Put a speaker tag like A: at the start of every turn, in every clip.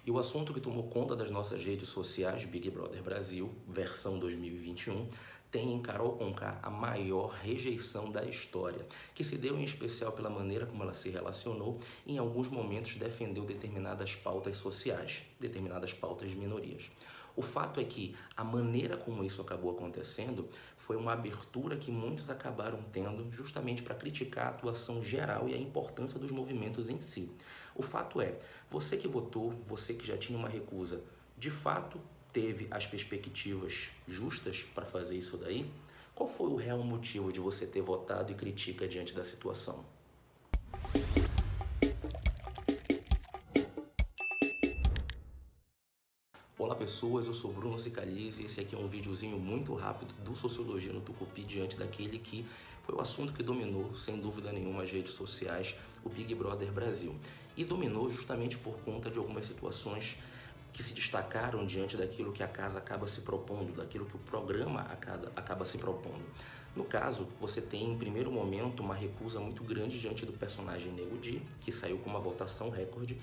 A: E o assunto que tomou conta das nossas redes sociais, Big Brother Brasil, versão 2021, tem em Carol Conká a maior rejeição da história, que se deu em especial pela maneira como ela se relacionou e em alguns momentos defendeu determinadas pautas sociais, determinadas pautas de minorias. O fato é que a maneira como isso acabou acontecendo foi uma abertura que muitos acabaram tendo justamente para criticar a atuação geral e a importância dos movimentos em si. O fato é, você que votou, você que já tinha uma recusa, de fato teve as perspectivas justas para fazer isso daí? Qual foi o real motivo de você ter votado e critica diante da situação? Olá pessoas, eu sou Bruno Cicalize e esse aqui é um videozinho muito rápido do Sociologia no Tucupi diante daquele que foi o assunto que dominou, sem dúvida nenhuma, as redes sociais, o Big Brother Brasil. E dominou justamente por conta de algumas situações que se destacaram diante daquilo que a casa acaba se propondo, daquilo que o programa acaba se propondo. No caso, você tem em primeiro momento uma recusa muito grande diante do personagem Nego Di, que saiu com uma votação recorde,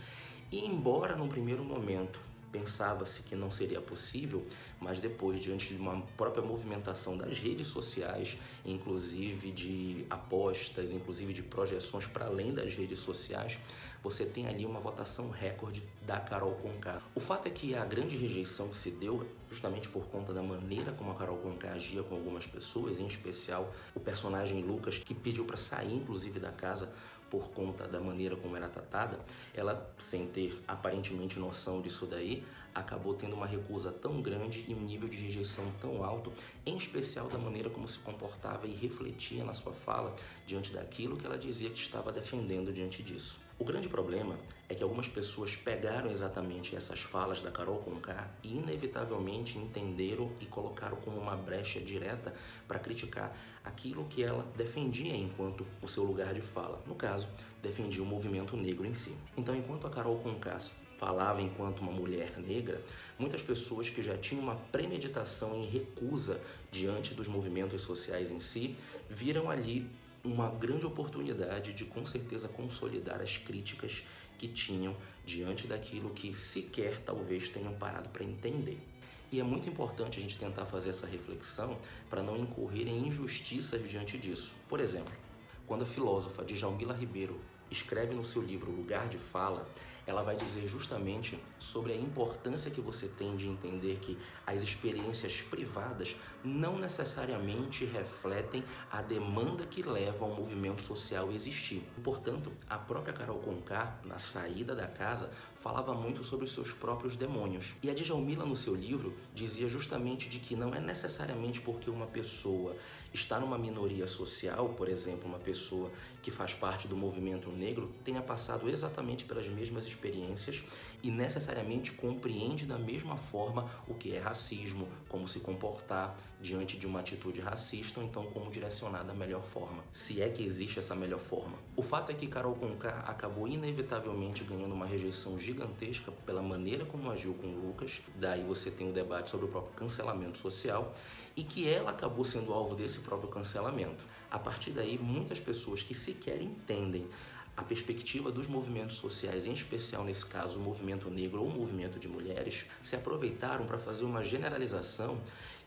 A: e embora num primeiro momento pensava-se que não seria possível, mas depois, diante de uma própria movimentação das redes sociais, inclusive de apostas, inclusive de projeções para além das redes sociais, você tem ali uma votação recorde da Carol Conká. O fato é que a grande rejeição que se deu, justamente por conta da maneira como a Carol Conká agia com algumas pessoas, em especial o personagem Lucas, que pediu para sair inclusive da casa por conta da maneira como era tratada, ela, sem ter aparentemente noção disso daí, acabou tendo uma recusa tão grande e um nível de rejeição tão alto, em especial da maneira como se comportava e refletia na sua fala diante daquilo que ela dizia que estava defendendo diante disso. O grande problema é que algumas pessoas pegaram exatamente essas falas da Carol Conká e inevitavelmente entenderam e colocaram como uma brecha direta para criticar aquilo que ela defendia enquanto o seu lugar de fala. No caso, defendia o movimento negro em si. Então, enquanto a Carol Conká falava enquanto uma mulher negra, muitas pessoas que já tinham uma premeditação em recusa diante dos movimentos sociais em si, viram ali uma grande oportunidade de com certeza consolidar as críticas que tinham diante daquilo que sequer talvez tenham parado para entender. E é muito importante a gente tentar fazer essa reflexão para não incorrer em injustiças diante disso. Por exemplo, quando a filósofa Djalmila Ribeiro escreve no seu livro Lugar de Fala, ela vai dizer justamente sobre a importância que você tem de entender que as experiências privadas não necessariamente refletem a demanda que leva ao movimento social a existir. Portanto, a própria Carol Conká, na saída da casa, falava muito sobre os seus próprios demônios. E a Djalmila, no seu livro, dizia justamente de que não é necessariamente porque uma pessoa está numa minoria social, por exemplo, uma pessoa que faz parte do movimento negro, tenha passado exatamente pelas mesmas experiências e necessariamente compreende da mesma forma o que é racismo, como se comportar diante de uma atitude racista ou então como direcionar da melhor forma, se é que existe essa melhor forma. O fato é que Carol Conká acabou inevitavelmente ganhando uma rejeição gigantesca pela maneira como agiu com o Lucas, daí você tem o debate sobre o próprio cancelamento social e que ela acabou sendo alvo desse próprio cancelamento. A partir daí, muitas pessoas que sequer entendem a perspectiva dos movimentos sociais, em especial nesse caso o movimento negro ou o movimento de mulheres, se aproveitaram para fazer uma generalização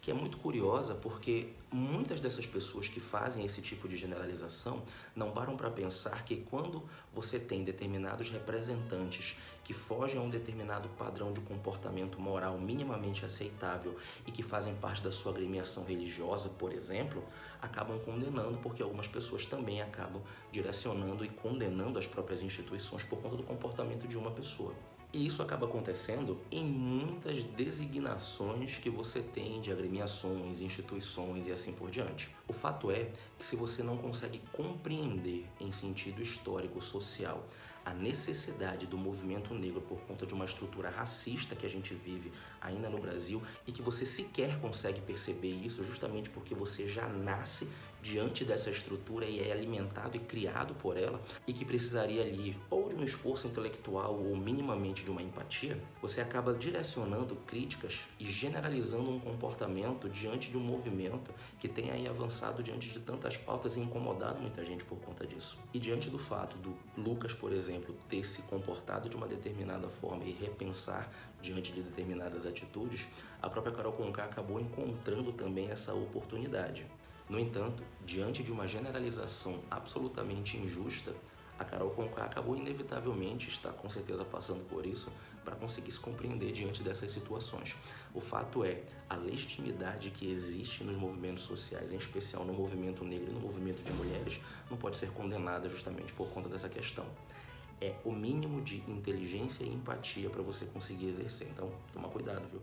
A: que é muito curiosa, porque muitas dessas pessoas que fazem esse tipo de generalização não param para pensar que quando você tem determinados representantes que fogem a um determinado padrão de comportamento moral minimamente aceitável e que fazem parte da sua agremiação religiosa, por exemplo, acabam condenando, porque algumas pessoas também acabam direcionando e condenando as próprias instituições por conta do comportamento de uma pessoa. E isso acaba acontecendo em muitas designações que você tem de agremiações, instituições e assim por diante. O fato é que se você não consegue compreender em sentido histórico, social, a necessidade do movimento negro por conta de uma estrutura racista que a gente vive ainda no Brasil e que você sequer consegue perceber isso justamente porque você já nasce diante dessa estrutura e é alimentado e criado por ela e que precisaria ali ou de um esforço intelectual ou minimamente de uma empatia, você acaba direcionando críticas e generalizando um comportamento diante de um movimento que tem aí avançado diante de tantas pautas e incomodado muita gente por conta disso. E diante do fato do Lucas, por exemplo, ter se comportado de uma determinada forma e repensar diante de determinadas atitudes, a própria Carol Conká acabou encontrando também essa oportunidade. No entanto, diante de uma generalização absolutamente injusta, a Carol Conká acabou inevitavelmente, está com certeza passando por isso, para conseguir se compreender diante dessas situações. O fato é, a legitimidade que existe nos movimentos sociais, em especial no movimento negro e no movimento de mulheres, não pode ser condenada justamente por conta dessa questão. É o mínimo de inteligência e empatia para você conseguir exercer. Então, toma cuidado, viu?